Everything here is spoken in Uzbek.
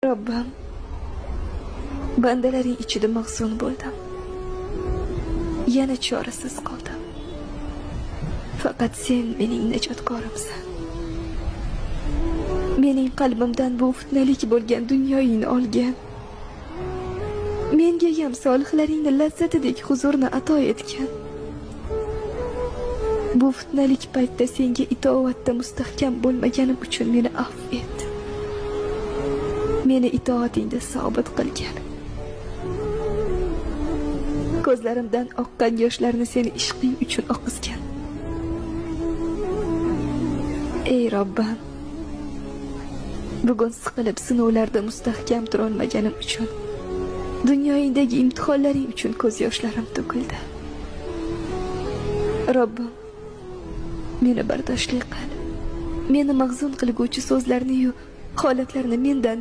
Robbim, bandalaring ichida mahzun bo'ldim. Yana chorasiz qoldim. Faqat sen mening najotkorimsan. Mening qalbimdan bu fitnalik bo'lgan dunyoyingni olgan. Menga ham solihlaringni lazzatidek huzurni ato etgan. Bu fitnalik paytda senga itoatda mustahkam bo'lmaganim uchun meni afv et. Meni itoatingda sobit qilgin. Ko'zlarimdan oqqan yoshlarni seni ishqing uchun oqizgan. Ey Robbim, bugun siqilib sinovlarda mustahkam turolmaganim uchun, dunyoyingdagi imtihonlaring uchun ko'z yoshlarim to'kildi. Robbim, meni bardoshli qil. Meni mahzun qilguvchi so'zlarni yu holatlarni mendan